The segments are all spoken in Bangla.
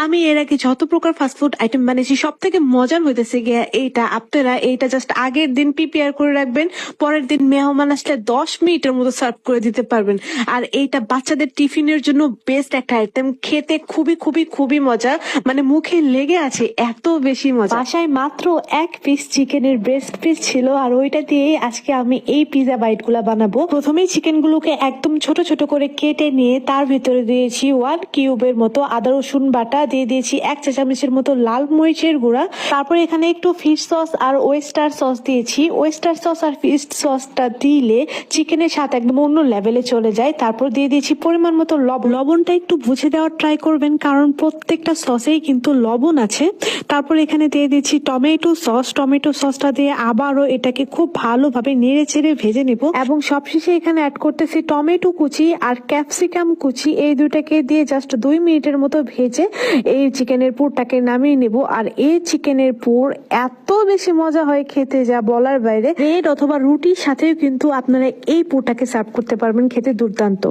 আমি এর আগে যত প্রকার ফাস্টফুড আইটেম বানিয়েছি সব থেকে মজার হইতেছে গিয়া এইটা। আপনারা এইটা জাস্ট আগের দিন প্রিপেয়ার করে রাখবেন, পরের দিন মেহমান আসলে 10 মিনিটের মতো সার্ভ করে দিতে পারবেন। আর এইটা বাচ্চাদের টিফিনের জন্য বেস্ট একটা আইটেম, খেতে খুবই খুবই খুবই মজা, মানে মুখে লেগে আছে এত বেশি মজা। বাসায় মাত্র 1 পিস চিকেনের ব্রেস্ট পিস ছিল, আর ওইটা দিয়েই আজকে আমি এই পিজা বাইট গুলা বানাবো। প্রথমেই চিকেন গুলোকে একদম ছোট ছোট করে কেটে নিয়ে তার ভিতরে দিয়েছি 1 কিউবের মতো আদা রসুন বাটা, দিয়ে দিয়েছি 1 চা-চামচের মতো লাল মরিচের গুঁড়া। তারপর এখানে একটু ফিশ সস আর ওয়েস্টার সস দিয়েছি। ওয়েস্টার সস আর ফিশ সসটা দিলে চিকেনের স্বাদ একদম অন্য লেভেলে চলে যায়। তারপর দিয়ে দিয়েছি পরিমাণ মতো লবণ। লবণটা একটু বুঝে দেওয়ার ট্রাই করবেন, কারণ প্রত্যেকটা সসেই কিন্তু লবণ আছে। তারপর এখানে দিয়ে দিয়েছি টমেটো সস। টমেটো সসটা দিয়ে আবারও এটাকে খুব ভালোভাবে নেড়ে চেড়ে ভেজে নেব, এবং সবশেষে এখানে অ্যাড করতেছি টমেটো কুচি আর ক্যাপসিকাম কুচি। এই দুটাকে দিয়ে জাস্ট 2 মিনিটের মতো ভেজে এই চিকেনের পুরটাকে নামিয়ে নেব। আর এই চিকেনের পুর এত বেশি মজা হয় খেতে, যা বলার বাইরে। ব্রেড অথবা রুটির সাথেও কিন্তু আপনারা এই পুরটাকে সার্ভ করতে পারবেন, খেতে দুর্দান্ত।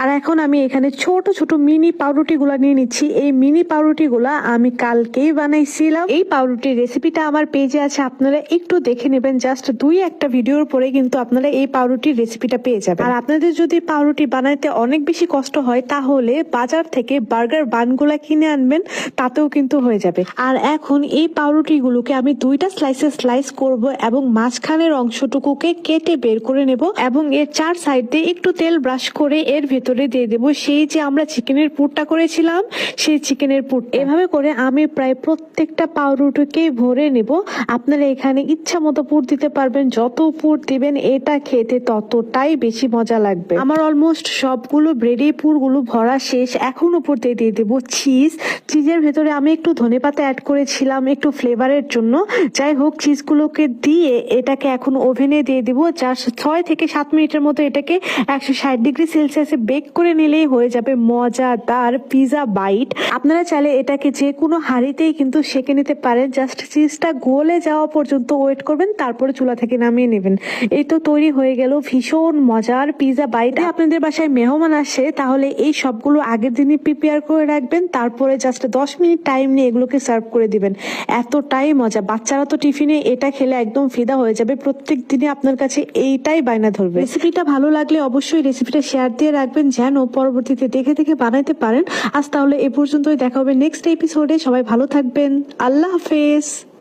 আর এখন আমি এখানে ছোট ছোট মিনি পাউরুটি গুলা নিয়ে নিচ্ছি। এই মিনি পাউরুটি গুলা আমি কালকেই বানাইছিলাম। এই পাউরুটির রেসিপিটা আমার পেজে আছে, আপনারা একটু দেখে নেবেন। জাস্ট 2-1টা ভিডিওর পরে কিন্তু আপনারা এই পাউরুটির রেসিপিটা পেয়ে যাবেন। আর আপনাদের যদি পাউরুটি বানাইতে অনেক বেশি কষ্ট হয়, তাহলে বাজার থেকে বার্গার বানগুলা কিনে আনবেন, তাতেও কিন্তু হয়ে যাবে। আর এখন এই পাউরুটি গুলোকে আমি 2টা স্লাইসে স্লাইস করব, এবং মাঝখানের অংশটুকুকে কেটে বের করে নেব, এবং এর 4 সাইড দিয়ে একটু তেল ব্রাশ করে এর ভেতরে দিয়ে দেব সেই যে আমরা চিকেনের পুরটা করেছিলাম, সেই চিকেনের পুর। এভাবে করে আমি প্রায় প্রত্যেকটা পাউরুটিকে ভরে নেব। আপনারা এখানে ইচ্ছা মতো পুর দিতে পারবেন, যত পুর দিবেন এটা খেতে ততটাই বেশি মজা লাগবে। আমার অলমোস্ট সবগুলো ব্রেডে পুরগুলো ভরা শেষ। এখন উপর দিয়ে দেবো চিজ। চিজের ভেতরে আমি একটু ধনেপাতা অ্যাড করেছিলাম একটু ফ্লেভারের জন্য। যাই হোক, চিজগুলোকে দিয়ে এটাকে এখন ওভেনে দিয়ে দিব। জাস্ট 6 থেকে 7 মিনিটের মতো এটাকে 160 ডিগ্রি সেলসিয়াসে বেক করে নিলেই হয়ে যাবে মজাদার পিজা বাইট। আপনারা চাইলে এটাকে যে কোনো হাঁড়িতেই কিন্তু সেঁকে নিতে পারেন। জাস্ট চিজটা গলে যাওয়া পর্যন্ত ওয়েট করবেন, তারপরে চুলা থেকে নামিয়ে নেবেন। এই তো তৈরি হয়ে গেল ভীষণ মজার পিজা বাইট। আপনাদের বাসায় মেহমান আসে, তাহলে এই সবগুলো আগের দিনই প্রিপেয়ার করে রাখবেন, তারপরে জাস্ট 10 মিনিট টাইম নিয়ে এগুলোকে সার্ভ করে দিবেন। এতটাই মজা, বাচ্চারা তো টিফিনে এটা খেলে একদম ফিদা হয়ে যাবে। প্রত্যেক দিনই আপনার কাছে এইটাই বায়না ধরবে। রেসিপিটা ভালো লাগলে অবশ্যই রেসিপিটা শেয়ার দিয়ে রাখবেন, যেন পরবর্তীতে দেখে দেখে বানাইতে পারেন। আজ তাহলে এ পর্যন্তই, দেখা হবে নেক্সট এপিসোডে। সবাই ভালো থাকবেন, আল্লাহ হাফেজ।